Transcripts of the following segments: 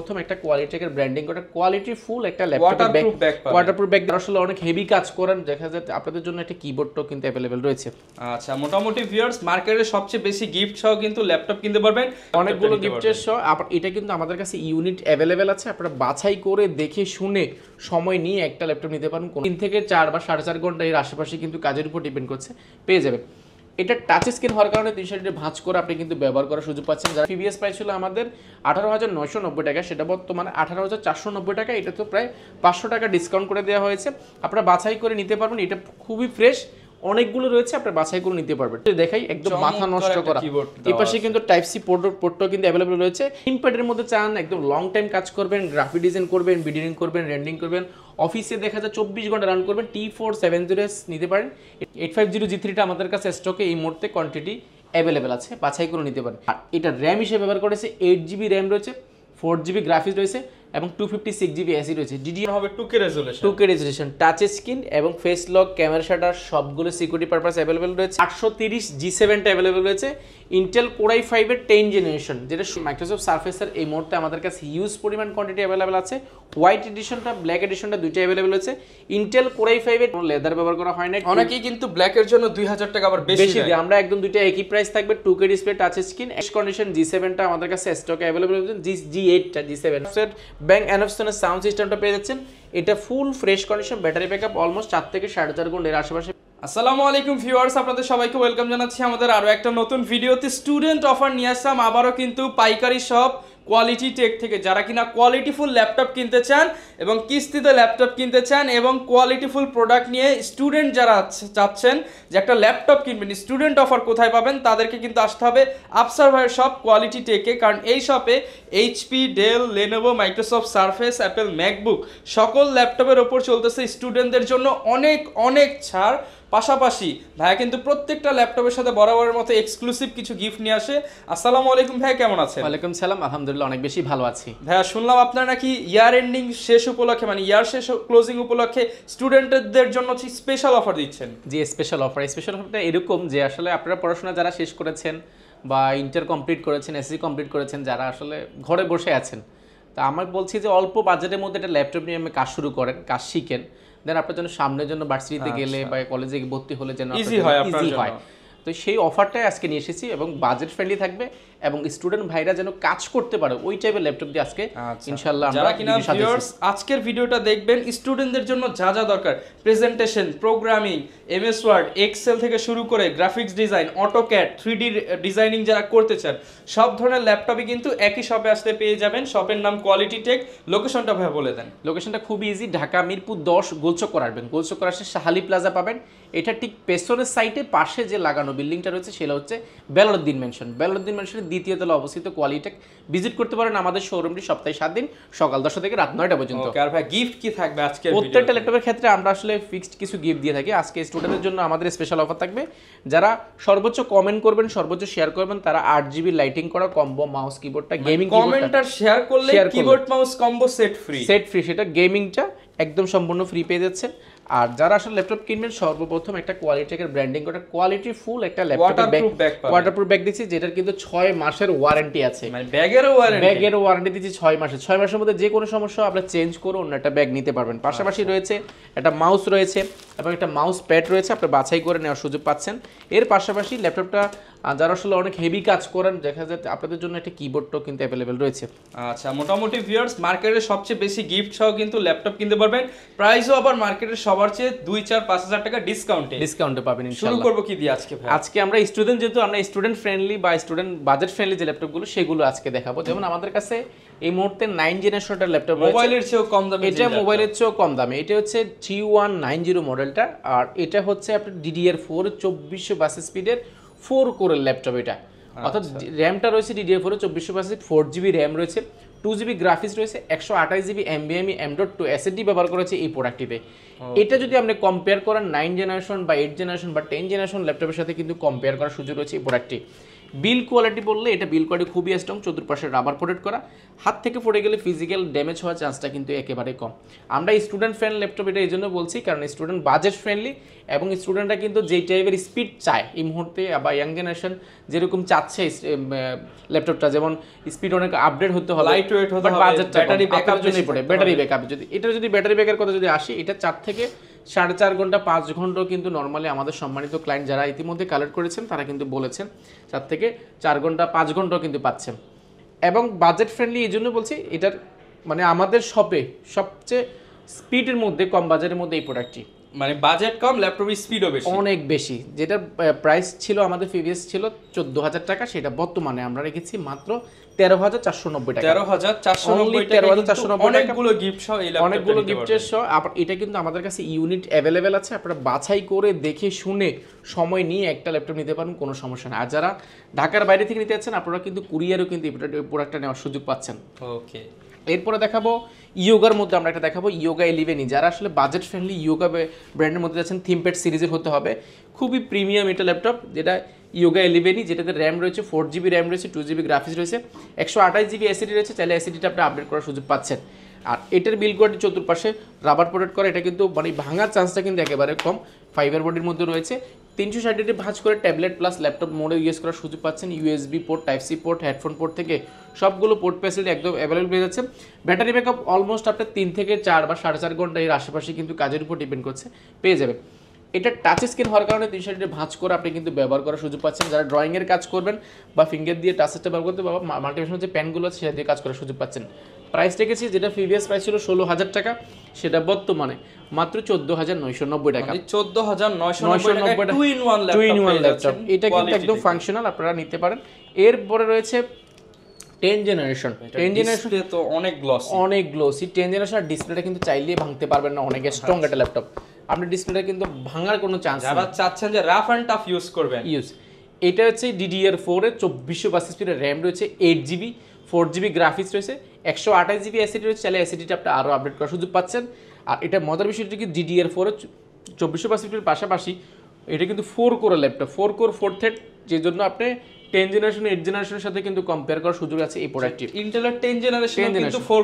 সর্বপ্রথম একটা কোয়ালিটিকের ব্র্যান্ডিং করা কোয়ালিটি ফুল একটা ল্যাপটপ ব্যাগ, ওয়াটারপ্রুফ ব্যাগ। আসলে অনেক হেভি কাজ করেন, দেখা যায় আপনাদের জন্য একটা কিবোর্ডও কিন্তু অ্যাভেলেবেল রয়েছে। আচ্ছা, মোটামুটি ভিউয়ার্স মার্কেটের সবচেয়ে বেশি গিফট সহ কিন্তু ল্যাপটপ কিনতে পারবেন, অনেকগুলো গিফটের সহ। এটা কিন্তু আমাদের কাছে ইউনিট অ্যাভেলেবেল আছে, আপনারা বাছাই করে দেখে শুনে সময় নিয়ে একটা ল্যাপটপ নিতে পারেন। 3 থেকে 4 বা 4.5 ঘন্টা এর আশেপাশে কিন্তু কাজের উপর ডিপেন্ড করছে, পেয়ে যাবেন। এটা টাচ স্ক্রিন হওয়ার কারণে 360 ভাঁজ করে আপনি কিন্তু ব্যবহার করার সুযোগ পাচ্ছেন। যারা প্রিভিয়াস প্রাইস ছিল আমাদের 18,990 টাকা, সেটা বর্তমানে 18,490 টাকা। এটা তো প্রায় 500 টাকা ডিসকাউন্ট করে দেওয়া হয়েছে, আপনারা বাছাই করে নিতে পারবেন। এটা খুবই ফ্রেশ, অনেকগুলো রয়েছে, আপনারা বাছাই করে নিতে পারবেন। দেখাই একদম মাথা নষ্ট করা। এই পাশে কিন্তু টাইপ সি পোর্টও কিন্তু অ্যাভেলেবল রয়েছে। থিংকপ্যাডের মধ্যে চান একদম লং টাইম কাজ করবেন, গ্রাফিক ডিজাইন করবেন, ভিডিওইং করবেন, রেন্ডিং করবেন, অফিসে দেখা যায় 24 ঘন্টা রান করবেন, T470S নিতে পারেন। 850 G3টা আমাদের কাছে স্টকে এই মুহূর্তে কোয়ান্টিটি অ্যাভেলেবেল আছে, বাছাই করে নিতে পারেন। আর এটা র্যাম হিসেবে ব্যবহার করেছে 8GB র্যাম রয়েছে, 4GB গ্রাফিক্স রয়েছে এবং 256GB এসি রয়েছে। ডিডিআর হবে 2K রেজোলিউশন, টাচ স্ক্রিন এবং ফেস লক, ক্যামেরা শাটার সবগুলো সিকিউরিটি পারপাস অ্যাভেলেবেল রয়েছে। 830 G7টা অ্যাভেলেবেল রয়েছে। ইন্টেল Core i5 এর 10 জেনারেশন, যেটা মাইক্রোসফট সারফেসের এই মুহূর্তে আমাদের কাছে হিউজ পরিমাণ কোয়ান্টিটি অ্যাভেলেবেল আছে। হোয়াইট এডিশনটা, ব্ল্যাক এডিশনটা দুইটা অ্যাভেলেবেল আছে। ইন্টেল Core i5 এর কোনো লেদার ব্যবহার করা হয় না। অনেকেই কিন্তু ব্ল্যাকের জন্য 2000 টাকা আবার বেশি দেয়। আমরা একদম দুইটা একই প্রাইস থাকবে। 2K display, touch screen, ace condition. G7টা আমাদের কাছে স্টকে অ্যাভেলেবল রয়েছে। G8টা, G7 ব্যাং অ্যানফসনের সাউন্ড সিস্টেমটা পেয়ে যাচ্ছেন। এটা full fresh condition, battery backup almost 4 থেকে 4.5 ঘন্টার আশেপাশে। আসসালামু আলাইকুম ভিউয়ার্স, আপনাদের সবাইকে ওয়েলকাম জানাচ্ছি আমাদের আরো একটা নতুন ভিডিওতে। স্টুডেন্ট অফার নিয়ে আসলাম আবারও কিন্তু পাইকারি শপ কোয়ালিটি টেক থেকে। যারা কিনা কোয়ালিটিফুল ল্যাপটপ কিনতে চান এবং কিস্তিতে ল্যাপটপ কিনতে চান এবং কোয়ালিটিফুল প্রোডাক্ট নিয়ে স্টুডেন্ট যারা চাচ্ছেন যে একটা ল্যাপটপ কিনবেন, স্টুডেন্ট অফার কোথায় পাবেন, তাদেরকে কিন্তু আসতে হবে আফসার ভাইয়ের শপ কোয়ালিটি টেকে। কারণ এই শপে HP, Dell, Lenovo, Microsoft Surface, Apple MacBook সকল ল্যাপটপের ওপর চলতেছে স্টুডেন্টদের জন্য অনেক অনেক ছাড়। পাশাপাশি ভাইয়া কিন্তু প্রত্যেকটা ল্যাপটপের সাথে বরাবরের মতো এক্সক্লুসিভ কিছু গিফট নিয়ে আসে। আসসালামু আলাইকুম ভাই, কেমন আছেন? ওয়ালাইকুম সালাম, আলহামদুলিল্লাহ অনেক বেশি ভালো আছি। ভাইয়া শুনলাম আপনারা নাকি ইয়ার এন্ডিং শেষ উপলক্ষে, মানে ইয়ার শেষ ক্লোজিং উপলক্ষে স্টুডেন্টদের জন্য স্পেশাল অফার দিচ্ছেন। জি, স্পেশাল অফারটা এরকম যে আসলে আপনারা পড়াশোনা যারা শেষ করেছেন বা ইন্টার কমপ্লিট করেছেন, এসএসসি কমপ্লিট করেছেন, যারা আসলে ঘরে বসে আছেন, তা আমি বলছি যে অল্প বাজেটের মধ্যে একটা ল্যাপটপ নিয়ে আমি কাজ শুরু করেন, কাজ শিখেন, দেন আপনার জন্য সামনের জন্য ভার্সিটিতে গেলে বা কলেজে ভর্তি হলে যেন ইজি হয়। তো সেই অফারটাই আজকে নিয়ে এসেছি এবং বাজেট ফ্রেন্ডলি থাকবে এবং স্টুডেন্ট ভাইরা যেন কাজ করতে পারে ওই টাইপের ল্যাপটপ দিয়ে আজকে ইনশাআল্লাহ যারা কিনা ভিউয়ার্স আজকের ভিডিওটা দেখবেন, স্টুডেন্টদের জন্য যা যা দরকার, presentation, programming, MS Word, Excel থেকে শুরু করে graphics design, AutoCAD, 3D designing যারা করতে চান, সব ধরনের ল্যাপটপই কিন্তু একই শপে আসতে পেয়ে যাবেন। শপের নাম কোয়ালিটি টেক। লোকেশনটা ভাই বলে দেন। লোকেশনটা খুবই ইজি, ঢাকা মিরপুর 10 গোলচক্কর আসবেন, গোলচক্কর আসে শাহালি প্লাজা পাবেন। এটা ঠিক পেছনের সাইডে পাশে যে লাগানো বিল্ডিংটা রয়েছে সেটা হচ্ছে বেলালউদ্দিন মেনশন। বেলালউদ্দিন মেনশনের দ্বিতীয় তলা অবস্থিত কোয়ালিটেক। ভিজিট করতে পারেন আমাদের শোরুমটি সপ্তাহে 7 দিন সকাল 10টা থেকে রাত 9টা পর্যন্ত। আর ভাই গিফট কি থাকবে আজকে? প্রত্যেকটা ল্যাপটপের ক্ষেত্রে আমরা আসলে ফিক্সড কিছু গিফট দিয়ে থাকি। আজকে স্টুডেন্টদের জন্য আমাদের স্পেশাল অফার থাকবে। যারা সর্বোচ্চ কমেন্ট করবেন, সর্বোচ্চ শেয়ার করবেন, তারা 8GB লাইটিং করা কম্বো মাউস কিবোর্ডটা, গেমিং কমেন্ট আর শেয়ার করলে keyboard mouse combo set free, সেটা গেমিংটা একদম সম্পূর্ণ ফ্রি পেয়ে যাচ্ছেন। আর যারা আসলে ল্যাপটপ কিনবেন, সর্বপ্রথম একটা কোয়ালিটিকের ব্র্যান্ডিং করা কোয়ালিটি ফুল একটা ল্যাপটপ ওয়াটারপ্রুফ ব্যাগ দিচ্ছি, যেটার কিন্তু 6 মাসের ওয়ারেন্টি আছে। মানে ব্যাগেরও ওয়ারেন্টি দিচ্ছি 6 মাসের। 6 মাসের মধ্যে যে কোনো সমস্যা আপনি চেঞ্জ করে অন্য একটা ব্যাগ নিতে পারবেন। পাশাপাশি রয়েছে একটা মাউস রয়েছে এবং একটা মাউস প্যাড রয়েছে, আপনি বাছাই করে নেওয়ার সুযোগ পাচ্ছেন। এর পাশাপাশি ল্যাপটপটা যারা আসলে অনেক হেভি কাজ করেন, দেখা যায় আপনাদের জন্য একটা কিবোর্ডও কিন্তু অ্যাভেলেবেল রয়েছে। আচ্ছা, মোটামুটি ভিউয়ার্স মার্কেটের সবচেয়ে বেশি গিফট সহ কিন্তু ল্যাপটপ কিনতে পারবেন। প্রাইসও আবার মার্কেটের সবার চেয়ে 2-4-5,000 টাকা ডিসকাউন্টে পাবেন ইনশাআল্লাহ। শুরু করব কি দিয়ে আজকে ভাই? আজকে আমরা স্টুডেন্ট, যেহেতু আমরা স্টুডেন্ট ফ্রেন্ডলি বা স্টুডেন্ট বাজেট ফ্রেন্ডলি যে ল্যাপটপগুলো সেগুলো আজকে দেখাবো। যেমন আমাদের কাছে এই মুহূর্তে 9 জেনারেশনের ল্যাপটপ রয়েছে, মোবাইলের চেয়েও কম দামে। এটা মোবাইলের চেয়েও কম দামে। এটা হচ্ছে G190 মডেলটা, আর এটা হচ্ছে আপনার DDR4 2400 স্পিডের 4 কোরের ল্যাপটপ। এটা অর্থাৎ র্যামটা রয়েছে DDR4 2400 4GB র্যাম রয়েছে, 2GB গ্রাফিক্স রয়েছে, 128GB NVMe M.2 SSD ব্যবহার করেছে এই প্রোডাক্টটিতে। এটা যদি আপনি কম্পেয়ার করেন 9 জেনারেশন বা 8 জেনারেশন বা 10 জেনারেশন ল্যাপটপের সাথে কিন্তু কম্পেয়ার করার সুযোগ রয়েছে এই প্রোডাক্টটি। বিল কোয়ালিটি বললে এটা বিল কোয়ালিটি খুবই স্ট্রং, চতুর্পাশে রাবার প্রোটেক্ট করা, হাত থেকে পড়ে গেলে ফিজিক্যাল ড্যামেজ হওয়ার চান্সটা কিন্তু একেবারে কম। আমরা স্টুডেন্ট ফ্রেন্ড ল্যাপটপ এটা এই জন্য বলছি কারণ স্টুডেন্ট বাজেট ফ্রেন্ডলি এবং স্টুডেন্টরা কিন্তু যেই টাইপের স্পিড চায় এই মুহূর্তে বা ইয়াং জেনারেশন যেরকম চাচ্ছে ল্যাপটপটা, যেমন স্পিড অনেক আপডেট হতে হবে, লাইট ওয়েট হতে হবে, বাজেটটা ব্যাটারি ব্যাকআপ জন্যই পড়ে। ব্যাটারি ব্যাকআপ যদি ব্যাটারি ব্যাকআপের কথা যদি আসি, এটা 4 থেকে 4.5 ঘন্টা 5 ঘন্টাও কিন্তু নর্মালি আমাদের সম্মানিত ক্লায়েন্ট যারা ইতিমধ্যে কালেক্ট করেছেন তারা কিন্তু বলেছেন 4 থেকে 4 ঘন্টা 5 ঘন্টাও কিন্তু পাচ্ছেন। এবং বাজেট ফ্রেন্ডলি এই জন্য বলছি, এটার মানে আমাদের শপে সবচেয়ে স্পিডের মধ্যে কম বাজারের মধ্যে এই প্রোডাক্টটি, মানে বাজেট কম ল্যাপটপের স্পিডও বেশি, অনেক বেশি। যেটা প্রাইস ছিল আমাদের প্রিভিয়াস ছিল 14,000 টাকা, সেটা বর্তমানে আমরা রেখেছি মাত্র 13,490 টাকা। 13,490 টাকা, 13,490 অনেকগুলো গিফট সহ এই ল্যাপটপটা অনেকগুলো গিফটের সহ। এটা কিন্তু আমাদের কাছে ইউনিট অ্যাভেলেবেল আছে, আপনারা বাছাই করে দেখে শুনে সময় নিয়ে একটা ল্যাপটপ নিতে পারেন, কোনো সমস্যা নেই। আর যারা ঢাকার বাইরে থেকে নিতে যাচ্ছেন আপনারা কিন্তু কুরিয়ারও কিন্তু এই প্রোডাক্টটা নেওয়ার সুযোগ পাচ্ছেন। ওকে, এরপরে দেখাবো ইয়োগার মধ্যে আমরা একটা দেখাবো ইয়োগা 11ই। যারা আসলে বাজেট ফ্রেন্ডলি ইয়োগা ব্র্যান্ডের মধ্যে যাচ্ছেন, থিমপ্যাড সিরিজের হতে হবে, খুবই প্রিমিয়াম এটা ল্যাপটপ, যেটা ইয়োগা 11ই, যেটাতে র্যাম রয়েছে 4GB র্যাম রয়েছে, 2GB গ্রাফিক্স রয়েছে, 128GB এসএসডি রয়েছে, চাইলে এসএসডিটা আপনি আপডেট করার সুযোগ পাচ্ছেন। আর এটার বিল কোয়ালিটি চতুর্পাশে রাবার প্রোটেক্ট করে, এটা কিন্তু মানে ভাঙার চান্সটা কিন্তু একেবারে কম, ফাইবার বডির মধ্যে রয়েছে। 360 ভাঁজ করে ট্যাবলেট প্লাস ল্যাপটপ মোডে ইউজ করার সুযোগ পাচ্ছেন। USB port, type C port, headphone port থেকে সবগুলো পোর্ট ফ্যাসিলিটি একদম অ্যাভেলেবল পেয়ে যাচ্ছে। ব্যাটারি ব্যাকআপ অলমোস্ট আপনার 3 থেকে 4 বা 4.5 ঘন্টা এর আশেপাশে কিন্তু কাজের উপর ডিপেন্ড করছে, পেয়ে যাবেন। এটা টাচ স্ক্রিন হওয়ার কারণে 360 ভাঁজ করে আপনি কিন্তু ব্যবহার করার সুযোগ পাচ্ছেন। যারা ড্রয়িংয়ের কাজ করবেন বা ফিঙ্গার দিয়ে টাচটা ব্যবহার করতে বা মাল্টিমিশন যে প্যানগুলো আছে সেটা দিয়ে কাজ করার সুযোগ পাচ্ছেন। প্রাইস রেখেছি, যেটা প্রিভিয়াস প্রাইস ছিল 16,000 টাকা, সেটা বর্তমানে মাত্র 14,990 টাকা। 14,990 টাকা, 2-in-1 ল্যাপটপ। এটা কিন্তু একদম ফাংশনাল, আপনারা নিতে পারেন। এরপরে রয়েছে 10 জেনারেশন। 10 জেনারেশন তো অনেক গ্লসি 10 জেনারেশন ডিসপ্লেটা কিন্তু চাইলেই ভাঙতে পারবেন না, অনেক স্ট্রং একটা ল্যাপটপ। আপনি ডিসপ্লেটা কিন্তু ভাঙার কোনো চান্স নেই, যারা চাচ্ছেন যে রাফ এন্ড টাফ ইউজ করবেন। এটা হচ্ছে DDR4 এর 2400 স্পিডের র্যাম রয়েছে, 8GB 4GB গ্রাফিক্স রয়েছে, 128GB এসএসডি রয়েছে, চাইলে এসএসডিটা আপনি আরও আপডেট করার সুযোগ পাচ্ছেন। আর এটা মজার বিষয়টা কি DDR4 এর 2400 স্পিডের পাশাপাশি এটা কিন্তু 4 কোর ল্যাপটপ, 4 কোর 4 থ্রেড, যে জন্য আপনি 10 জেনারেশন 8 জেনারেশনের সাথে কিন্তু কম্পেয়ার করার সুযোগ আছে এই প্রোডাক্টটি। ইন্টেলের 10 জেনারেশন কিন্তু 4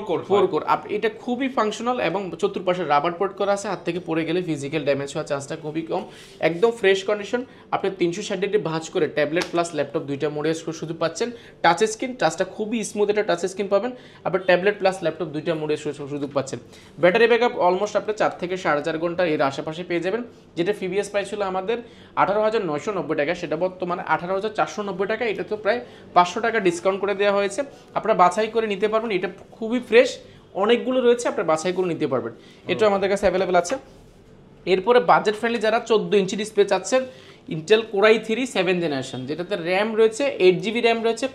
কোর। এটা খুবই ফাংশনাল এবং চতুর্পাশে রাবার পোর্ট করা আছে, হাত থেকে পড়ে গেলে ফিজিক্যাল ড্যামেজ হওয়ার চান্সটা খুবই কম। একদম ফ্রেশ কন্ডিশন, আপনি 360 ভাঁজ করে ট্যাবলেট প্লাস ল্যাপটপ দুইটা মোডে ইউজ করার সুযোগ পাচ্ছেন। টাচ স্ক্রিন, টাচটা খুবই স্মুথ, এটা টাচ স্ক্রিন পাবেন, আবার ট্যাবলেট প্লাস ল্যাপটপ দুইটা মোডে ইউজ করার সুযোগ পাচ্ছেন। ব্যাটারি ব্যাকআপ অলমোস্ট আপনি 4 থেকে 4.5 ঘন্টা এর আশেপাশে পেয়ে যাবেন। যেটা প্রিভিয়াস প্রাইস ছিল আমাদের 18,990 টাকা, সেটা বর্তমানে 18,490 টাকা। এটা তো প্রায় 500 টাকা ডিসকাউন্ট করে দেওয়া হয়েছে, আপনারা বাছাই করে নিতে পারবেন। এটা খুবই ফ্রেশ, অনেকগুলো রয়েছে, আপনারা বাছাই করে নিতে পারবেন। এটা আমাদের কাছে অ্যাভেলেবেল আছে। এরপরে বাজেট ফ্রেন্ডলি যারা 14 ইঞ্চি ডিসপ্লে চাচ্ছেন, ইন্টেল Core i3 7 জেনারেশন, যেটাতে র্যাম রয়েছে 8GB র্যাম রয়েছে,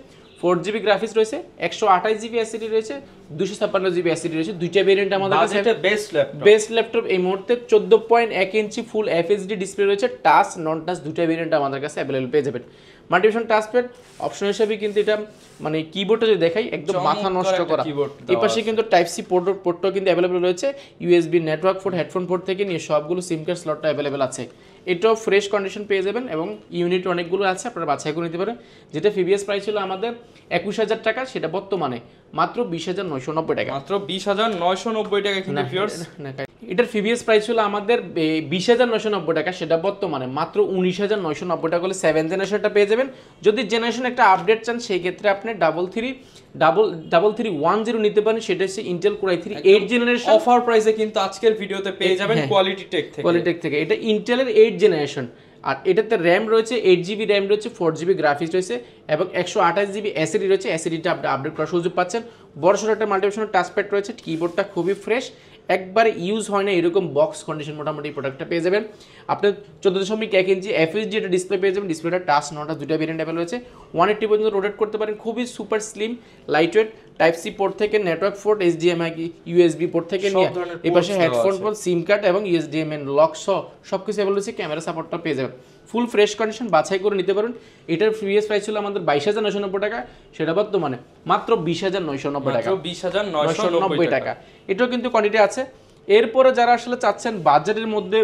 4GB গ্রাফিক্স রয়েছে, 128GB এসএসডি রয়েছে, 256GB এসএসডি রয়েছে। দুইটা ভেরিয়েন্ট আমাদের কাছে বেস্ট ল্যাপটপ এই মুহূর্তে। 14.1 ইঞ্চি ফুল এফএসডি ডিসপ্লে রয়েছে, টাচ নন টাচ দুইটা ভেরিয়েন্ট আমাদের কাছে অ্যাভেলেবল পেয়ে যাবেন। মাল্টিমিশন টাচপ্যাড অপশন হিসেবে কিন্তু এটা মানে কিবোর্ডটা যদি দেখাই একদম মাথা নষ্ট করা। এই পাশে কিন্তু টাইপ সি পোর্টও কিন্তু অ্যাভেলেবল রয়েছে, USB network port, headphone port থেকে নিয়ে সবগুলো সিম কার্ড স্লটটা অ্যাভেলেবেল আছে। এটাও ফ্রেশ কন্ডিশন পেয়ে যাবেন এবং ইউনিট অনেকগুলো আছে, আপনারা বাছাই করে নিতে পারেন। যেটা প্রিভিয়াস প্রাইস ছিল আমাদের 21,000 টাকা, সেটা বর্তমানে মাত্র 20,990 টাকা। মাত্র 20,990 টাকা কিন্তু ভিউয়ার্স। এটার প্রিভিয়াস প্রাইস ছিল আমাদের 20,990 টাকা, সেটা বর্তমানে মাত্র 19,990 টাকা হলে 7 জেনারেশনটা পেয়ে যাবেন। যদি জেনারেশন একটা আপডেট চান সেই ক্ষেত্রে আপনি 3310 নিতে পারেন, সেটা হচ্ছে Intel Core i3 8 generation. Offer প্রাইসে কিন্তু আজকের ভিডিওতে পেয়ে যাবেন কোয়ালিটি টেক থেকে। এটা ইন্টেলের 8 জেনারেশন, আর এটাতে র্যাম রয়েছে 8GB র্যাম রয়েছে, 4GB গ্রাফিক্স রয়েছে এবং 128GB এসএসডি রয়েছে। এসএসডিটা আপনি আপডেট করার সুযোগ পাচ্ছেন। বড়সড় একটা মাল্টিমিশন টাচপ্যাড রয়েছে, কিবোর্ডটা খুবই ফ্রেশ, একবারে ইউজ হয় না এরকম বক্স কন্ডিশন মোটামুটি প্রোডাক্টটা পেয়ে যাবেন। আপনি 14.1 ইঞ্চি এফএসডি এটা ডিসপ্লে পেয়ে যাবেন। ডিসপ্লেটা টাচ নটা দুইটা ভেরিয়েন্ট অ্যাভেলেবল রয়েছে, 180 পর্যন্ত রোটেট করতে পারেন, খুবই super slim lightweight. Type C port থেকে network port, HDMI USB port থেকে নিয়ে এই পাশে হেডফোন পোর্ট, সিম কার্ড এবং ইউএসডিএমএ লক সহ সবকিছু অ্যাভেলেবল রয়েছে। ক্যামেরা সাপোর্টটা পেয়ে যাবেন, ফুল ফ্রেশ কন্ডিশন, বাছাই করে নিতে পারেন। এটার প্রিভিয়াস প্রাইস ছিল আমাদের 22,990 টাকা, সেটা বর্তমানে মাত্র 20,990 টাকা। 20,990 টাকা। এটাও কিন্তু কোয়ান্টিটি আছে। এরপরে যারা আসলে চাচ্ছেন বাজেটের মধ্যে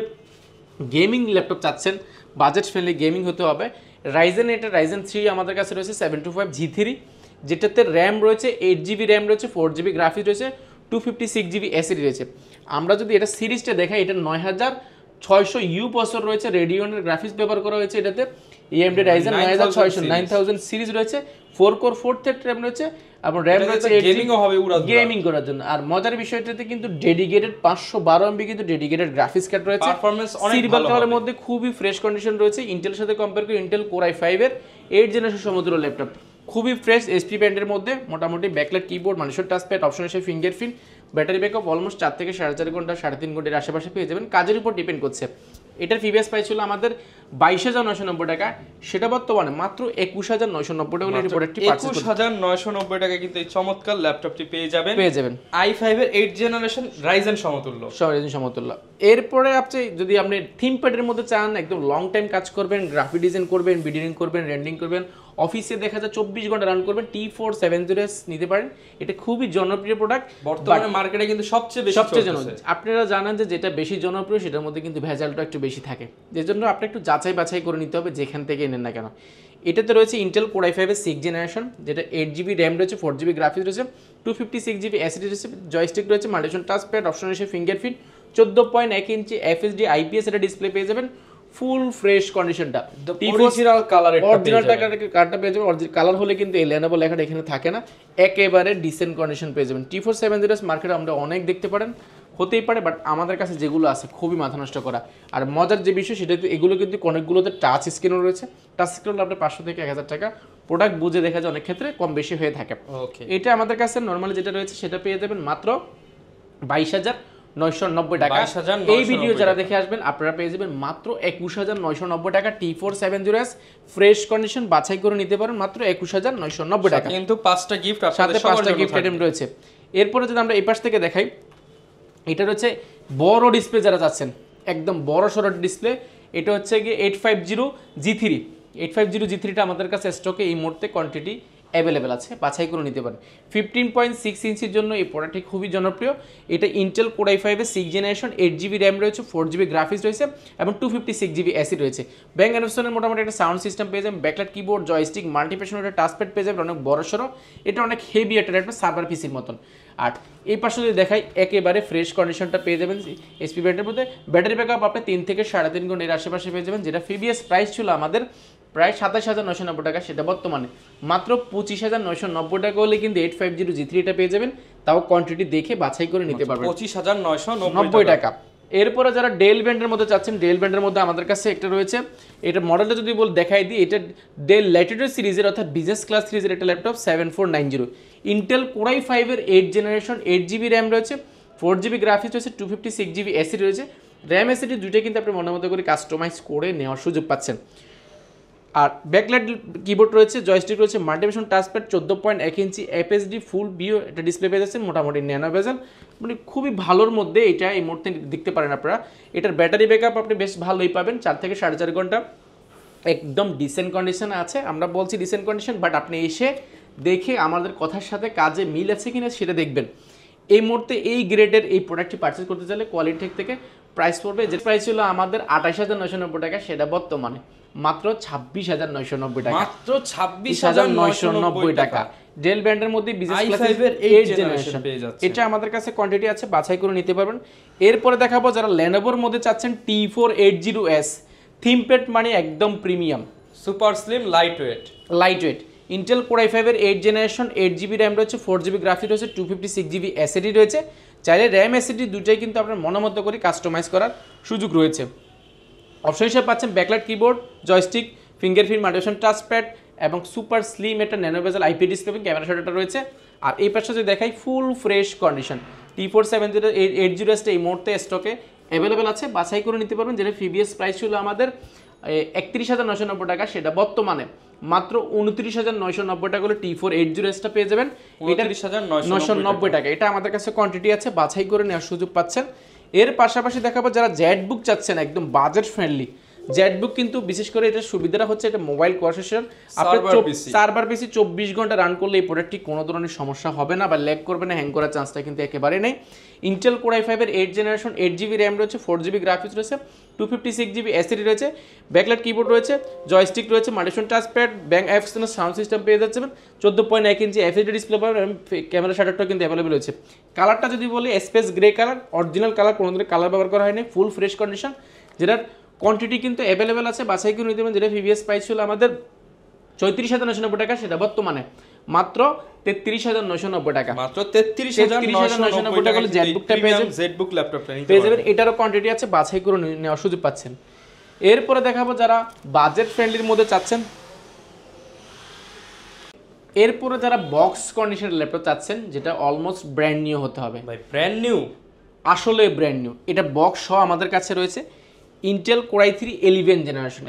গেমিং ল্যাপটপ চাচ্ছেন বাজেট ফ্রেন্ডলি গেমিং হতে হবে। রাইজেন 3 আমাদের কাছে রয়েছে 725 G3, যেটাতে র্যাম রয়েছে 8GB র্যাম রয়েছে, 4GB গ্রাফিক্স রয়েছে, 256GB এসএসডি রয়েছে। আমরা যদি এটা সিরিজটা দেখাই, এটা 9600U প্রসেসর রয়েছে, রেডিয়নের গ্রাফিক্স ব্যবহার করা হয়েছে এটাতে, AMD Ryzen 9000 সিরিজ রয়েছে, 4 কোর 4 থ্রেড র্যাম রয়েছে, এবং র্যাম রয়েছে গেমিং করার জন্য। আর মজার বিষয়টাতে কিন্তু ডেডিকেটেড 512 MB কিন্তু ডেডিকেটেড গ্রাফিক্স কার্ড রয়েছে, পারফরম্যান্স অনেক সিলভার ভালো কালারের হবে। মধ্যে খুবই ফ্রেশ কন্ডিশন রয়েছে। ইন্টেলের সাথে কম্পেয়ার করে ইন্টেল কোর i5 এর 8 জেনারেশন সমতুল্য ল্যাপটপ, খুবই ফ্রেশ এসপি ব্যান্ডের মধ্যে, মোটামুটি ব্যাকলাইট কিবোর্ড, মানুষের টাচপ্যাড, অপশন হিসেবে ফিঙ্গারপ্রিন্ট, ব্যাটারি ব্যাকআপ অলমোস্ট 4 থেকে 4.5 ঘন্টা, 3.5 ঘন্টার আশেপাশে পেয়ে যাবেন। কাজের উপর ডিপেন্ড করছে। এটার প্রিভিয়াস প্রাইস ছিল আমাদের 22,990 টাকা, সেটা বর্তমানে মাত্র 21,990 টাকা হলে এই প্রোডাক্টটি পারচেজ করতে 21,990 টাকা কিন্তু এই চমৎকার ল্যাপটপটি পেয়ে যাবেন i5 এর 8 জেনারেশন রাইজেন সমতুল্য। সমতুল্য। এরপরে যদি আপনি থিম প্যাডের মধ্যে চান, একদম লং টাইম কাজ করবেন, গ্রাফিক ডিজাইন করবেন, ভিডিওইং করবেন, রেন্ডিং করবেন, অফিসে দেখা যায় 24 ঘন্টা রান করবেন, T470S নিতে পারেন। এটা খুবই জনপ্রিয় প্রোডাক্ট, বর্তমানে মার্কেটে কিন্তু সবচেয়ে জনপ্রিয়। আপনারা জানেন যে যেটা বেশি জনপ্রিয় সেটার মধ্যে কিন্তু ভেজালটা একটু বেশি থাকে, যে জন্য আপনি একটু যাচাই বাছাই করে নিতে হবে যেখান থেকে নেন না কেন। এটাতে রয়েছে ইন্টেল কোর i5 এর 6 জেনারেশন, যেটা 8GB র্যাম রয়েছে, 4GB গ্রাফিক্স রয়েছে, 256GB এসএসডি রয়েছে, জয়স্টিক রয়েছে, মাল্টিফাংশন টাচপ্যাড, অপশন হিসেবে ফিঙ্গারপ্রিন্ট, 14.1 ইঞ্চি FHD IPS এটা ডিসপ্লে পেয়ে যাবেন, ফুল ফ্রেশ কন্ডিশনটা, অরিজিনাল কালারটা পেয়ে যাবেন। অরিজিনাল কালার হলে কিন্তু এই Lenovo লেখাটা এখানে থাকে না, একেবারে ডিসেন্ট কন্ডিশন পেয়ে যাবেন। T470S মার্কেটে আমরা অনেক দেখতে পারেন, হতেই পারে, বাট আমাদের কাছে যেগুলো আছে খুবই মাথা নষ্ট করা। আর মজার যে বিষয় সেটা এগুলো কিন্তু অনেকগুলোতে টাচ স্ক্রিনও রয়েছে, টাচ স্ক্রিন হলে আপনার 500 থেকে 1000 টাকা, প্রোডাক্ট বুঝে দেখা যায় অনেক ক্ষেত্রে কম বেশি হয়ে থাকে। এটা আমাদের কাছে নর্মালি যেটা রয়েছে সেটা পেয়ে যাবেন মাত্র 22,990 টাকা। এই ভিডিও যারা দেখে আসবেন আপনারা পেয়ে যাবেন মাত্র 21,990 টাকা। T470S ফ্রেশ কন্ডিশন বাছাই করে নিতে পারেন মাত্র 21,990 টাকা, কিন্তু 5টা গিফট সাথে 5টা গিফট আইটেম রয়েছে। এরপরে যদি আমরা এই পাশ থেকে দেখাই, এটা হচ্ছে বড় ডিসপ্লে যারা চাচ্ছেন, একদম বড় সড়ো ডিসপ্লে, এটা হচ্ছে গিয়ে 850 G3টা আমাদের কাছে স্টকে এই মুহূর্তে কোয়ান্টিটি অ্যাভেলেবেল আছে, বাছাই করে নিতে পারেন। 15.6 ইঞ্চির জন্য এই প্রোডাক্টটি খুবই জনপ্রিয়। এটা ইন্টেল কোর i5 এর 6 জেনারেশন, 8GB র্যাম রয়েছে, 4GB গ্রাফিক্স রয়েছে, এবং 256GB এসএসডি রয়েছে। ব্যাং অ্যান্ড ওলুশনের মোটামুটি একটা সাউন্ড সিস্টেম পেয়ে যাবেন, backlight keyboard, joystick, multifunction touchpad পেয়ে যাবেন, অনেক বড় সড়ো, এটা অনেক হেভি একটা সার্ভার পিসির মতন। আর এই পাশে যদি দেখাই, একেবারে ফ্রেশ কন্ডিশনটা পেয়ে যাবেন এসপি ব্যান্ডের মধ্যে। ব্যাটারি ব্যাকআপ আপনি 3 থেকে 3.5 ঘন্টা এর আশেপাশে পেয়ে যাবেন, যেটা প্রিভিয়াস প্রাইস ছিল আমাদের প্রায় 27,990 টাকা, সেটা বর্তমানে মাত্র 25,990 টাকা হলে কিন্তু 850 G3 এটা পেয়ে যাবেন, তাও কোয়ান্টিটি দেখে বাছাই করে নিতে পারবেন 25,990 টাকা। এরপরে যারা ডেল ব্র্যান্ডের মধ্যে চাচ্ছেন, ডেল ব্র্যান্ডের মধ্যে আমাদের কাছে একটা রয়েছে, এটা মডেলটা যদি দেখাই দিই, এটা ডেল ল্যাটিটিউড সিরিজের অর্থাৎ বিজনেস ক্লাস সিরিজের একটা ল্যাপটপ 7490, ইন্টেল কোর i5 এর 8 জেনারেশন, 8GB র্যাম রয়েছে, 4GB গ্রাফিক্স রয়েছে, 256GB এসএসডি রয়েছে, র্যাম এসএসডি দুটোই কিন্তু আপনি মনের মতো করে কাস্টমাইজ করে নেওয়ার সুযোগ পাচ্ছেন। আর ব্যাকলাইট কিবোর্ড রয়েছে, জয়স্টিক রয়েছে, মাল্টিফাংশন টাচপ্যাড, 14.1 ইঞ্চি FHD ফুল ভিউ এটা ডিসপ্লে পেয়ে যাচ্ছেন, মোটামুটি ন্যানো বেজেল, মানে খুবই ভালোর মধ্যে এটা এই মুহূর্তে দেখতে পারেন আপনারা। এটার ব্যাটারি ব্যাকআপ আপনি বেশ ভালোই পাবেন, 4 থেকে 4.5 ঘন্টা, একদম ডিসেন্ট কন্ডিশন আছে। আমরা বলছি ডিসেন্ট কন্ডিশন, বাট আপনি এসে দেখে আমাদের কথার সাথে কাজে মিল আছে কিনা সেটা দেখবেন। এই মুহূর্তে এই গ্রেডের এই প্রোডাক্টটি পারচেজ করতে চাইলে কোয়ালিটেক থেকে প্রাইস পড়বে, যে প্রাইস ছিল আমাদের 28,990 টাকা, সেটা বর্তমানে মাত্র 26,990 টাকা, মাত্র 26,990 টাকা। ডেল ব্র্যান্ডের মধ্যে বিজনেস ক্লাসের 8 জেনারেশন পেয়ে যাচ্ছে, এটা আমাদের কাছে কোয়ান্টিটি আছে, বাছাই করে নিতে পারবেন। এরপরে দেখাবো যারা Lenovoর মধ্যে চাচ্ছেন T480S থিমপ্যাড, মানে একদম premium, super slim, light weight, Intel core i5 এর 8 জেনারেশন, 8GB র্যাম রয়েছে, 4GB গ্রাফিক্স রয়েছে, 256GB এসএসডি রয়েছে, চাইলে র্যাম এসএসডি দুটোই কিন্তু আপনার মনোমতো করে কাস্টমাইজ করার সুযোগ রয়েছে। অপশন হিসেবে পাচ্ছেন backlight keyboard, joystick, fingerprint, multifunction touchpad, এবং সুপার স্লিম একটা nano bezel IP display, camera শাটারটা রয়েছে। আর এই পাশে যদি দেখাই, ফুল ফ্রেশ কন্ডিশন T470S এই মুহূর্তে স্টকে অ্যাভেলেবেল আছে, বাছাই করে নিতে পারবেন, যেটা প্রিভিয়াস প্রাইস ছিল আমাদের 31,990 টাকা, সেটা বর্তমানে মাত্র 29,990 টাকা হলে T480Sটা পেয়ে যাবেন, 29,990 টাকা। এটা আমাদের কাছে কোয়ান্টিটি আছে, বাছাই করে নেওয়ার সুযোগ পাচ্ছেন। এর পাশাপাশি দেখাবো যারা জেটবুক চাচ্ছেন একদম বাজেট ফ্রেন্ডলি, জেটবুক কিন্তু বিশেষ করে এটা সুবিধাটা হচ্ছে এটা মোবাইল প্রসেসর, সার্ভার পিসি 24 ঘন্টা রান করলে এই প্রোডাক্টটি কোনো ধরনের সমস্যা হবে না বা ল্যাগ করবে না, হ্যাং করার চান্সটা কিন্তু একেবারে নেই। ইন্টেল কোর i5 এর 8 জেনারেশন 8GB র্যাম রয়েছে, 4GB গ্রাফিক্স রয়েছে, 256GB এসএসডি রয়েছে, ব্যাকলাইট কিবোর্ড রয়েছে, জয়স্টিক রয়েছে, মাল্টিফাংশন টাচপ্যাড, ব্যাং এক্সটার্নাল সাউন্ড সিস্টেম পেয়ে যাচ্ছেন, 14.1 ইঞ্চি এফএইচডি ডিসপ্লে পাবেন এবং ক্যামেরা শাটারটাও কিন্তু অ্যাভেলেবল রয়েছে। কালারটা যদি বলি space grey colour, original colour, কোনো ধরনের কালার ব্যবহার করা হয়নি, ফুল ফ্রেশ কন্ডিশন, যেটার কোয়ান্টিটি কিন্তু অ্যাভেলেবেল আছে, বাছাই করে নিতে পারেন। যেটা প্রিভিয়াস প্রাইস ছিল আমাদের 34,990 টাকা, সেটা বর্তমানে মাত্র 33,990 টাকা। মাত্র 33,990 টাকা হলে জেটবুকটা পেয়ে যাবেন, জেটবুক ল্যাপটপটা নিতে পেয়ে যাবেন। এটারও কোয়ান্টিটি আছে, বাছাই করে নেওয়ার সুযোগ পাচ্ছেন। এরপরে দেখাবো যারা বাজেট ফ্রেন্ডলির মধ্যে চাচ্ছেন, এরপরে যারা বক্স কন্ডিশনের ল্যাপটপ চাচ্ছেন, যেটা অলমোস্ট ব্র্যান্ড নিউ হতে হবে। ভাই ব্র্যান্ড নিউ, আসলে ব্র্যান্ড নিউ, এটা বক্স সহ আমাদের কাছে রয়েছে। Intel core i3 11 generation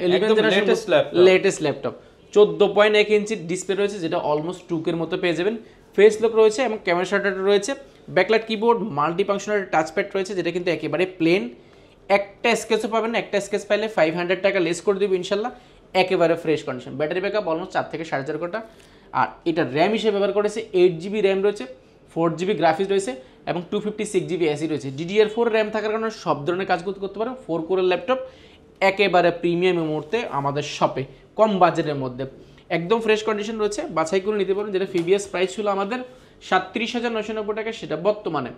latest laptop, 14.1 inch display রয়েছে, যেটা অলমোস্ট 2K মতো পেয়ে যাবেন। ফেস লক রয়েছে এবং ক্যামেরা শাটার রয়েছে, backlight keyboard, multi functional touchpad রয়েছে, যেটা কিন্তু একেবারে প্লেন। একটা স্কেচও পাবেন না, একটা স্কেচ পাইলে 500 টাকা লেস করে দেবো ইনশাল্লাহ। একেবারে fresh condition, battery backup almost 4 থেকে 4.5 ঘন্টা। আর এটা র্যাম হিসেবে ব্যবহার করেছে 8GB র্যাম রয়েছে, 4GB গ্রাফিক্স রয়েছে এবং 256GB এসি রয়েছে। DDR4 র্যাম থাকার কারণে সব ধরনের কাজ করতে পারেন। 4 কোরের ল্যাপটপ একেবারে প্রিমিয়াম মুহূর্তে আমাদের শপে কম বাজেটের মধ্যে একদম ফ্রেশ কন্ডিশন রয়েছে, বাছাই করে নিতে পারেন। যেটা প্রিভিয়াস প্রাইস ছিল আমাদের 37,990 টাকা, সেটা বর্তমানে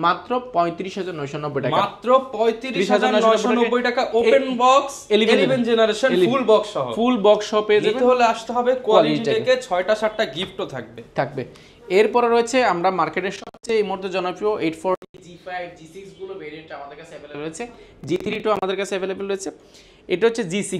মাত্র 35,990 টাকা। মাত্র 35,990 টাকা open box 11 generation full box সহ পেয়ে যাবেন। হলে আসতে হবে কোয়ালিটি থেকে 6টা 7টা গিফটও থাকবে। এরপরে রয়েছে আমরা মার্কেটের সবচেয়ে এই মুহূর্তে জনপ্রিয় 840 G5 G6 গুলো ভেরিয়েন্ট আমাদের কাছে अवेलेबल রয়েছে, G3 টো আমাদের কাছে अवेलेबल রয়েছে। এটা হচ্ছে G6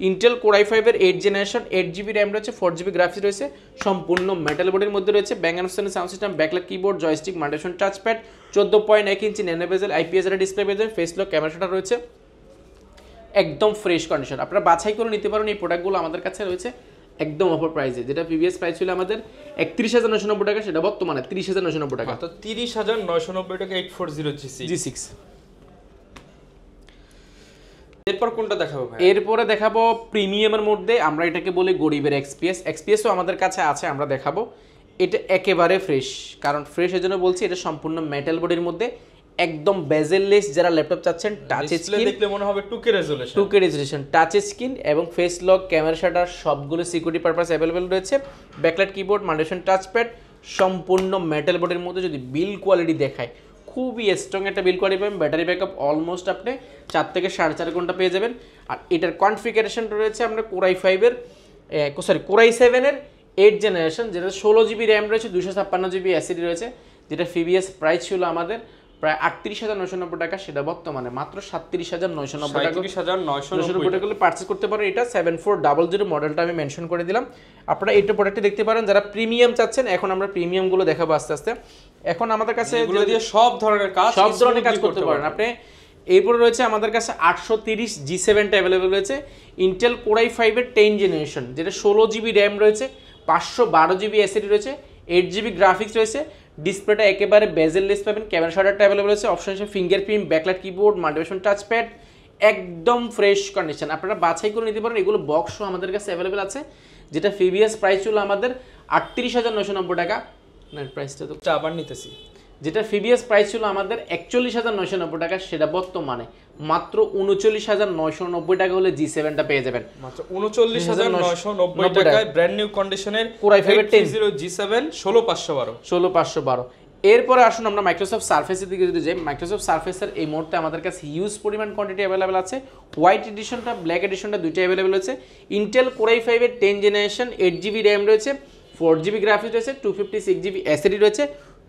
ইন্টেল কোর i5 এর 8 জেনারেশন 8GB র্যাম রয়েছে, 4GB গ্রাফিক্স রয়েছে, সম্পূর্ণ মেটাল বডির মধ্যে রয়েছে, Bang and sound system, backlight keyboard, joystick, multifunction touchpad, 14.1 inch nano bezel IPS display পেয়ে যাবেন, ফেস লক ক্যামেরা শাটার রয়েছে, একদম ফ্রেশ কন্ডিশন। আপনারা বাছাই করে নিতে পারেন। এই প্রোডাক্টগুলো আমাদের কাছে রয়েছে একদম অফার প্রাইসে, যেটা প্রিভিয়াস প্রাইস ছিল আমাদের 31,990 টাকা, সেটা বর্তমানে 30,990 টাকা। তো 30,990 টাকা 840 G6। এরপর কোনটা দেখাবো ভাই? এরপরে দেখাবো প্রিমিয়ামের মধ্যে, আমরা এটাকে বলি গরিবের এক্সপিএসও আমাদের কাছে আছে, আমরা দেখাবো। এটা একেবারে ফ্রেশ, কারণ ফ্রেশ এর জন্য বলছি, এটা সম্পূর্ণ মেটাল বডির মধ্যে একদম বেজেললেস যারা ল্যাপটপ চাচ্ছেন, টাচ স্ক্রিন দেখলে মনে হবে 2K রেজোলিউশন, টাচ স্ক্রিন এবং ফেস লক, ক্যামেরা শাটার সবগুলো সিকিউরিটি পারপাস अवेलेबल রয়েছে, ব্যাকলাইট কিবোর্ড, মাল্টিফাংশন টাচপ্যাড, সম্পূর্ণ মেটাল বডির মধ্যে। যদি বিল কোয়ালিটি দেখায়, খুবই স্ট্রং একটা বিল কোয়ালিটি পাবেন। ব্যাটারি ব্যাকআপ অলমোস্ট আপনি 4 থেকে 4.5 ঘন্টা পেয়ে যাবেন। আর এটার কনফিগারেশন রয়েছে আমরা কোর i5 এর কোর i7 এর 8 জেনারেশন, যেটা 16GB র্যাম রয়েছে, 256GB এসএসডি রয়েছে, যেটা প্রিভিয়াস প্রাইস ছিল আমাদের প্রায় 38,990 টাকা, সেটা বর্তমানে মাত্র 37,990 টাকা। 37,990 টাকা পারচেজ করতে পারেন। এটা 7400 মডেলটা আমি মেনশন করে দিলাম। আপনারা এইটা প্রোডাক্টটি দেখতে পারেন যারা প্রিমিয়াম চাচ্ছেন। এখন আমরা প্রিমিয়াম গুলো দেখাবো আস্তে আস্তে। এখন আমাদের কাছে এগুলো দিয়ে সব ধরনের কাজ করতে পারেন আপনি। এরপরে রয়েছে আমাদের কাছে 830 G7 টা अवेलेबल রয়েছে, ইন্টেল কোর i5 এর 10 জেনারেশন, যেটা 16GB র্যাম রয়েছে, 512GB এসএসডি রয়েছে, 8GB গ্রাফিক্স রয়েছে, ডিসপ্লেটা একেবারে বেজেললেস পাবেন, ক্যামেরা শাটারটা अवेलेबल রয়েছে, অপশন হিসেবে fingerprint, backlight keyboard, multifunction touchpad, একদম ফ্রেশ কন্ডিশন। আপনারা বাছাই করে নিতে পারেন। এগুলো বক্সও আমাদের কাছে अवेलेबल আছে, যেটা প্রিভিয়াস প্রাইস ছিল আমাদের 38,990 টাকা। নেট প্রাইসটা তো আবার নিতেছি, যেটা প্রিভিয়াস প্রাইস ছিল আমাদের 41,990 টাকা, সেটা বর্তমানে মাত্র 39,990 টাকা হলে G7 টা পেয়ে যাবেন। মাত্র 39,990 টাকায় ব্র্যান্ড নিউ কন্ডিশনের কোর i5 এর 10 G7 16512। এরপরে আসুন আমরা মাইক্রোসফট সারফেসের দিকে যদি যাই। মাইক্রোসফট সারফেসের এই মুহূর্তে আমাদের কাছে হিউজ পরিমাণ কোয়ান্টিটি अवेलेबल আছে। হোয়াইট এডিশনটা, ব্ল্যাক এডিশনটা দুইটাই अवेलेबल আছে। ইন্টেল কোর i5 এর 10 জেনারেশন, 8GB র্যাম রয়েছে, 4GB গ্রাফিক্স রয়েছে, 256GB এসএসডি রয়েছে,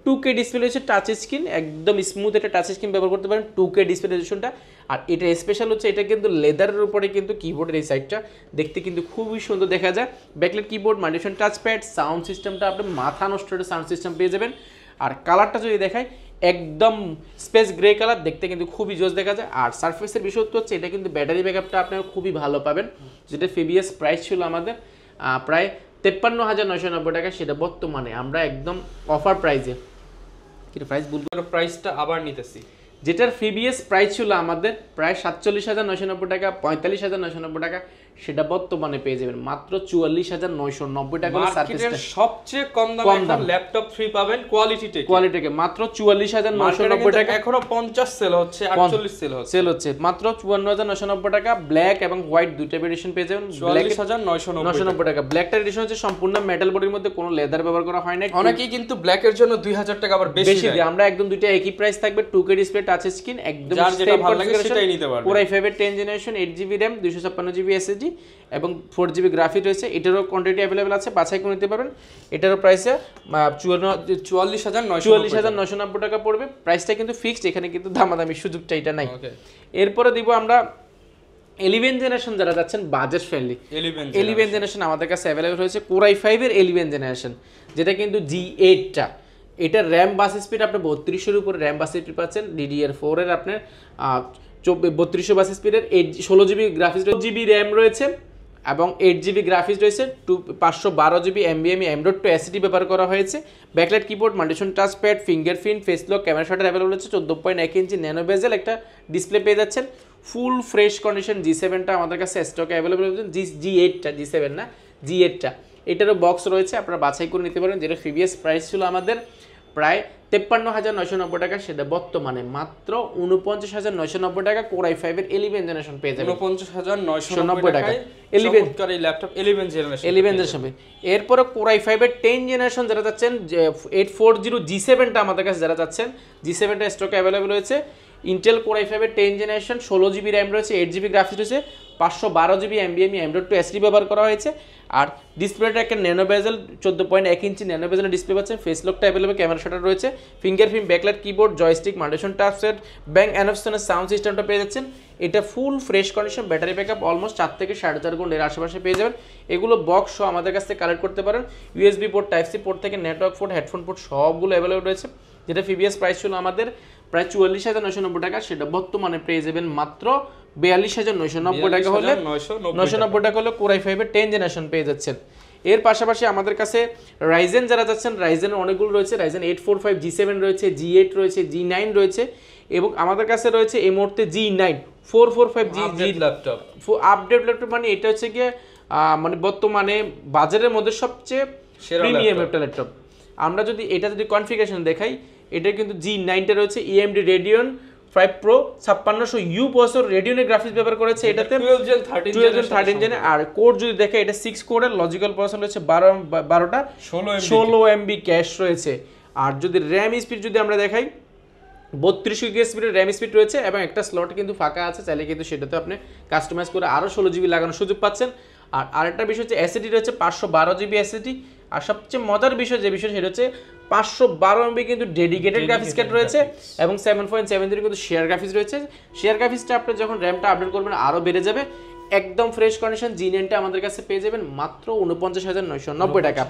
2K ডিসপ্লে রয়েছে, টাচ স্ক্রিন, একদম স্মুথ একটা টাচ স্ক্রিন ব্যবহার করতে পারেন, 2K ডিসপ্লে রেজোলিউশনটা। আর এটা স্পেশাল হচ্ছে এটা কিন্তু লেদারের উপরে কিন্তু কিবোর্ডের এই সাইডটা দেখতে কিন্তু খুবই সুন্দর দেখা যায়। Backlight keyboard, multifunction touchpad, sound সিস্টেমটা আপনি মাথা নষ্ট একটা সাউন্ড সিস্টেম পেয়ে যাবেন। আর কালারটা যদি দেখায়, একদম স্পেস গ্রে কালার, দেখতে কিন্তু খুবই জোস দেখা যায়। আর সারফেসের বিশেষত্ব হচ্ছে এটা কিন্তু ব্যাটারি ব্যাকআপটা আপনারা খুবই ভালো পাবেন, যেটা প্রিভিয়াস প্রাইস ছিল আমাদের প্রায় 53,990 টাকা, সেটা বর্তমানে আমরা একদম অফার প্রাইসে, কি প্রাইস বলবো, প্রাইসটা আবার নিতেছি, যেটার প্রিভিয়াস প্রাইস ছিল আমাদের প্রায় 47,990 টাকা, 45,990 টাকা, সেটা বর্তমানে পেয়ে যাবেন মাত্র 44,990 টাকা। মার্কেটের সবচেয়ে কম দামে ল্যাপটপ ফ্রি পাবেন কোয়ালিটিতে মাত্র 44,990 টাকা। এখনো 50 সেল হচ্ছে, 48 সেল হচ্ছে মাত্র 54,990 টাকা। ব্ল্যাক এবং হোয়াইট দুইটা ভেরিয়েশন পেয়ে যাবেন 44,990 টাকা। ব্ল্যাকটা এডিশন হচ্ছে সম্পূর্ণ মেটাল বডির মধ্যে কোনো লেদার ব্যবহার করা হয় না। অনেকেই কিন্তু ব্ল্যাকের জন্য 2000 টাকা আবার বেশি দেয়। আমরা একদম দুইটা একই প্রাইস থাকবে, 2K ডিসপ্লে টাচ স্ক্রিন, একদম যার যেটা ভালো লাগে সেটাই নিতে পারবেন। Core i5 এর 10 generation, 8GB RAM, 256GB SSD এবং 4GB গ্রাফিক্স রয়েছে। এটারও কোয়ান্টিটি अवेलेबल আছে, বাছাই করে নিতে পারবেন। এটারও প্রাইসে 44,990 টাকা পড়বে। প্রাইসটা কিন্তু ফিক্সড, এখানে কিন্তু দামাদামি সুযোগটা এটা নাই। এরপরে দিব আমরা 11 জেনারেশন যারা যাচ্ছেন বাজেট ফ্রেন্ডলি, 11 জেনারেশন আমাদের কাছে अवेलेबल হয়েছে Core i5 এর 11 জেনারেশন, যেটা কিন্তু G8 টা। এটা র্যাম বাস স্পিড আপনি 3200 এর উপরে র্যাম বাস স্পিড পাচ্ছেন। DDR4 এর আপনার 3200 বাস স্পিডের 16GB গ্রাফিক্স, 2GB র্যাম রয়েছে এবং 8GB গ্রাফিক্স রয়েছে। 512GB NVMe M.2 SSD ব্যবহার করা হয়েছে। Backlight keyboard, multifunction touch pad, fingerprint, face lock, camera shutter available হচ্ছে। 14.1 ইঞ্চি ন্যানো বেজেল একটা ডিসপ্লে পেয়ে যাচ্ছেন। ফুল ফ্রেশ কন্ডিশন G7টা আমাদের কাছে স্টকে অ্যাভেলেবল হচ্ছে। G8টা, G7 না, G8টা। এটারও বক্স রয়েছে, আপনারা বাছাই করে নিতে পারেন। যেটা প্রিভিয়াস প্রাইস ছিল আমাদের প্রায় 53,990 টাকা, সেটা বর্তমানে মাত্র 49,990 টাকা। Core i5 এর 11 জেনারেশন পেয়ে যাবেন 49,990 টাকা। 11 এই ল্যাপটপ 11 জেনারেশন। এরপরে Core i5 এর 10 জেনারেশন যারা যাচ্ছেন, 840 G7টা আমাদের কাছে যারা যাচ্ছেন, G7টা স্টকে অ্যাভেলেবল হয়েছে। ইন্টেল Core i5 এর 10 জেনারেশন, 16GB র্যাম রয়েছে, 8GB গ্রাফিক্স রয়েছে, 512GB NVMe M.2 SSD ব্যবহার করা হয়েছে। আর ডিসপ্লেটা একটা ন্যানো বেজেল 14.1 ইঞ্চি ন্যানো বেজেলের ডিসপ্লে পাচ্ছেন। ফেস লকটা অ্যাভেলেবল, ক্যামেরা শাটার রয়েছে, fingerprint, backlight keyboard, joystick, multifunction touch pad, Bang অ্যানফসনের সাউন্ড সিস্টেমটা পেয়ে যাচ্ছেন। এটা full fresh condition, battery backup almost 4 থেকে 4.5 ঘন্টা এর আশেপাশে পেয়ে যাবেন। এগুলো বক্স সহ আমাদের কাছ থেকে কালেক্ট করতে পারেন। USB port, type C port থেকে নেটওয়ার্ক পোর্ট, হেডফোন পোর্ট সবগুলো অ্যাভেলেবল রয়েছে। যেটা প্রিভিয়াস প্রাইস ছিল আমাদের প্রায় 44,990 টাকা, সেটা বর্তমানে পেয়ে যাবেন মাত্র 42,990 টাকা হলে 990 টাকা হলে Core i5 এর 10 জেনারেশন পেয়ে যাচ্ছেন। এর পাশাপাশি আমাদের কাছে রাইজেন যারা যাচ্ছেন, রাইজেনের অনেকগুলো রয়েছে। রাইজেন 845 G7 রয়েছে, G8 রয়েছে, G9 রয়েছে এবং আমাদের কাছে রয়েছে এই মুহূর্তে G9 445G laptop. Update laptop, মানে এটা হচ্ছে গিয়ে মানে বর্তমানে বাজারের মধ্যে সবচেয়ে প্রিমিয়াম একটা ল্যাপটপ। আমরা যদি এটা কনফিগারেশন দেখাই, এটা কিন্তু G9টা রয়েছে AMD Radeon 5 Pro 5600U processor, রেডিয়নের গ্রাফিক্স ব্যবহার করেছে এটাতে 12 Gen 13 জেন। আর কোর যদি দেখে, এটা 6 কোরের লজিক্যাল প্রসেসর রয়েছে, 12টা 16 MB ক্যাশ রয়েছে। আর যদি র্যাম স্পিড যদি আমরা দেখাই, 32 GB স্পিডের র্যাম স্পিড রয়েছে এবং একটা স্লট কিন্তু ফাঁকা আছে, চাইলে কিন্তু সেটাতে আপনি কাস্টমাইজ করে আরও 16GB লাগানোর সুযোগ পাচ্ছেন। আর আরেকটা বিষয় হচ্ছে SSD রয়েছে 512GB SSD। আর সবচেয়ে মজার বিষয় যে বিষয়, সেটা হচ্ছে 512 MB কিন্তু ডেডিকেটেড গ্রাফিক্স কার্ড রয়েছে এবং 7.7 কিন্তু শেয়ার গ্রাফিক্স রয়েছে। শেয়ার গ্রাফিক্সটা আপনি যখন র্যামটা আপডেট করবেন আরও বেড়ে যাবে। একদম ফ্রেশ কন্ডিশন G9টা আমাদের কাছে পেয়ে যাবেন মাত্র 49,990 টাকা,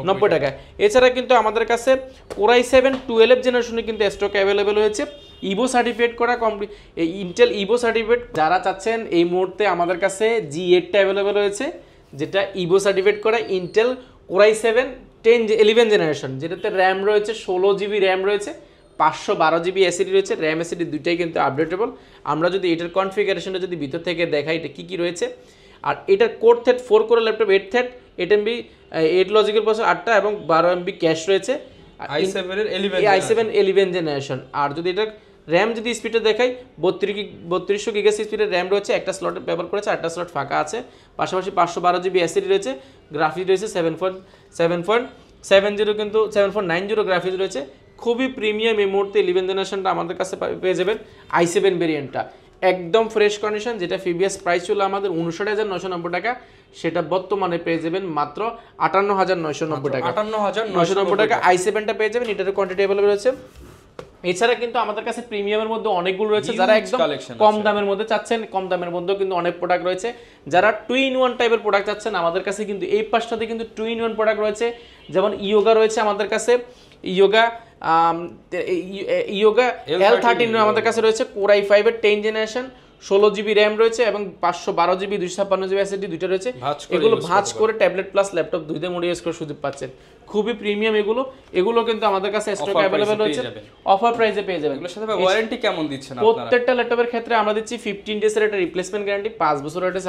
90 টাকা। এছাড়া কিন্তু আমাদের কাছে Core i7 12 জেনারেশনে কিন্তু স্টক অ্যাভেলেবেল হয়েছে। ইভো সার্টিফিকেট করা ইন্টেল ইভো সার্টিফিকেট যারা চাচ্ছেন, এই মুহূর্তে আমাদের কাছে G8টা অ্যাভেলেবেল হয়েছে, যেটা ইভো সার্টিফিকেট করা ইন্টেল Core i7 11 জেনারেশন, যেটাতে র্যাম রয়েছে 16GB র্যাম রয়েছে, 512GB SSD রয়েছে। র্যাম SSD দুইটাই কিন্তু আপডেটেবল। আমরা যদি এটার কনফিগারেশনটা যদি ভিতর থেকে দেখাই, এটা কী রয়েছে। আর এটার কোর থ্রেড 4 কোরের laptop, 8 thread, 8 MB 8 logical processor, 8টা এবং 12 MB ক্যাশ রয়েছে। i7 11 generation. আর যদি এটা র্যাম যদি স্পিডে দেখাই, 3200 GB স্পিডের র্যাম রয়েছে, একটা স্লট ব্যবহার করেছে, 8টা স্লট ফাঁকা আছে। পাশাপাশি 512GB SSD রয়েছে, গ্রাফিক্স রয়েছে 7.70 কিন্তু 7.90 গ্রাফিক্স রয়েছে। খুবই প্রিমিয়াম এই মুহূর্তে 11 জেনারেশনটা আমাদের কাছে পেয়ে যাবেন। i7 ভেরিয়েন্টটা একদম ফ্রেশ কন্ডিশন, যেটা প্রিভিয়াস প্রাইস ছিল আমাদের 59,990 টাকা, সেটা বর্তমানে পেয়ে যাবেন মাত্র 58,990 টাকা। 58,990 টাকা i7টা পেয়ে যাবেন। এটার কোয়ান্টিটি অ্যাভেলেবল রয়েছে। এছাড়া কিন্তু আমাদের কাছে প্রিমিয়ামের মধ্যে অনেকগুলো রয়েছে, যারা একদম কম দামের মধ্যে চাচ্ছেন। কম দামের মধ্যেও কিন্তু অনেক প্রোডাক্ট রয়েছে। যারা 2-in-1 টাইপের প্রোডাক্ট চাচ্ছেন, আমাদের কাছে কিন্তু এই পাশটাতে কিন্তু 2-in-1 প্রোডাক্ট রয়েছে। যেমন ইয়োগা রয়েছে আমাদের কাছে, ইয়োগা L13 আমাদের কাছে রয়েছে। Core i5 এর 10 জেনারেশন, 16GB র্যাম রয়েছে এবং 512GB 256GB SSD দুইটা রয়েছে। এগুলো ভাঁজ করে ট্যাবলেট প্লাস ল্যাপটপ দুইটা মোড ইউজ করে সুযোগ পাচ্ছেন। খুবই প্রিমিয়াম এগুলো কিন্তু আমাদের কাছে স্টক Offer অ্যাভেলেবেল price-এ রয়েছে, পেয়ে যাবেন। অফার প্রাইসে পেয়ে যাবেন। এগুলোর সাথে ওয়ারেন্টি কেমন দিচ্ছেন আপনারা? প্রত্যেকটা ল্যাপটপের ক্ষেত্রে আমরা দিচ্ছি 15 ডেজের একটা রিপ্লেসমেন্ট গ্যারান্টি, 5 বছরের একটা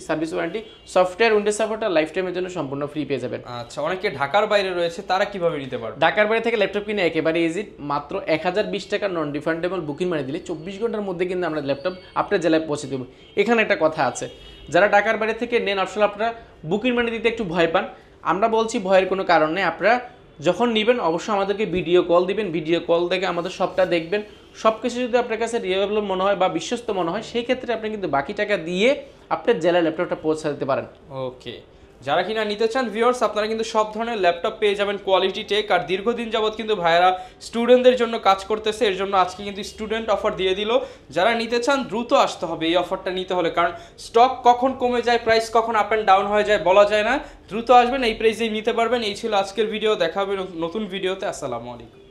service warranty, software Windows support আর লাইফ টাইমের জন্য সম্পূর্ণ ফ্রি পেয়ে যাবেন। আচ্ছা, অনেকে ঢাকার বাইরে রয়েছে, তারা কিভাবে নিতে পারবে? ঢাকার বাইরে থেকে ল্যাপটপ কিনে একেবারে ইজি, মাত্র 1020 টাকা নন রিফান্ডেবল বুকিং মানি দিলে 24 ঘন্টার মধ্যে কিন্তু আমরা ল্যাপটপ আপনার জেলায় পৌঁছে দেবো। এখানে একটা কথা আছে, যারা ঢাকার বাইরে থেকে নেন অবশ্য আপনারা বুকিং মানি দিতে একটু ভয় পান, আমরা বলছি ভয়ের কোনো কারণ নেই। আপনারা যখন নেবেন অবশ্যই আমাদেরকে ভিডিও কল দিবেন, ভিডিও কল দেখে আমাদের সবটা দেখবেন, সব কিছু যদি আপনার কাছে রিয়েবল মনে হয় বা বিশ্বস্ত মনে হয়, সেই ক্ষেত্রে আপনি কিন্তু বাকি টাকা দিয়ে আপনার জেলায় ল্যাপটপটা পৌঁছে দিতে পারেন। ওকে, যারা কিনা নিতে চান ভিউয়ার্স, আপনারা কিন্তু সব ধরনের ল্যাপটপ পেয়ে যাবেন কোয়ালিটি টেক। আর দীর্ঘদিন যাবত কিন্তু ভাইয়ারা স্টুডেন্টদের জন্য কাজ করতেছে, এর জন্য আজকে কিন্তু স্টুডেন্ট অফার দিয়ে দিল। যারা নিতে চান দ্রুত আসতে হবে এই অফারটা নিতে হলে, কারণ স্টক কখন কমে যায়, প্রাইস কখন আপ অ্যান্ড ডাউন হয়ে যায় বলা যায় না। দ্রুত আসবেন, এই প্রাইসেই নিতে পারবেন। এই ছিল আজকের ভিডিও, দেখা হবে নতুন ভিডিওতে। আসসালামু আলাইকুম।